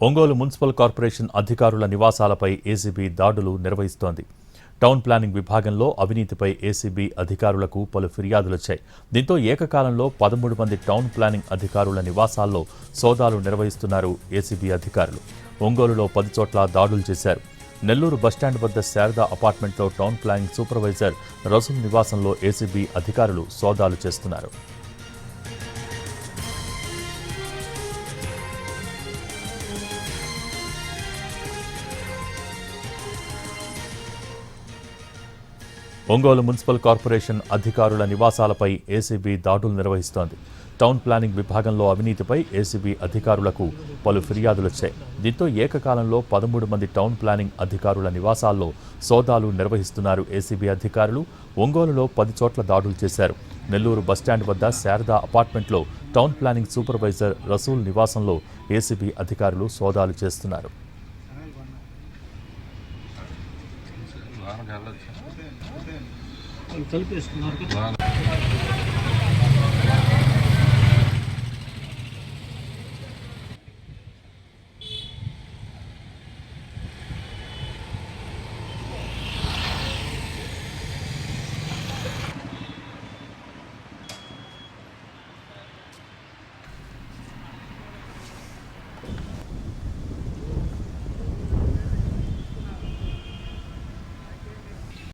Ongole municipal corporation అధికారుల నివాసాలపై ACB దాడులు నిర్వహిస్తోంది. టౌన్ ప్లానింగ్ విభాగంలో అవినీతిపై ఏసీబీ అధికారులకు పలు ఫిర్యాదులొచ్చాయి. దీంతో ఏకకాలంలో 13 మంది టౌన్ ప్లానింగ్ అధికారుల నివాసాల్లో సోదాలు నిర్వహిస్తున్నారు ఏసీబీ అధికారులు. ఒంగోలులో 10 చోట్ల దాడులు చేశారు. నెల్లూరు బస్టాండ్ వద్ద శారదా అపార్ట్మెంట్లో టౌన్ ప్లానింగ్ సూపర్వైజర్ రసూల్ నివాసంలో ఏసీబీ అధికారులు సోదాలు చేస్తున్నారు. ఒంగోలు మున్సిపల్ కార్పొరేషన్ అధికారుల నివాసాలపై ఏసీబీ దాడులు నిర్వహిస్తోంది. టౌన్ ప్లానింగ్ విభాగంలో అవినీతిపై ఏసీబీ అధికారులకు పలు ఫిర్యాదులొచ్చాయి. దీంతో ఏకకాలంలో 13 మంది టౌన్ ప్లానింగ్ అధికారుల నివాసాల్లో సోదాలు నిర్వహిస్తున్నారు ఏసీబీ అధికారులు. ఒంగోలులో 10 చోట్ల దాడులు చేశారు. నెల్లూరు బస్టాండ్ వద్ద శారదా అపార్ట్మెంట్లో టౌన్ ప్లానింగ్ సూపర్వైజర్ రసూల్ నివాసంలో ఏసీబీ అధికారులు సోదాలు చేస్తున్నారు. కలిపేసుకున్నారు.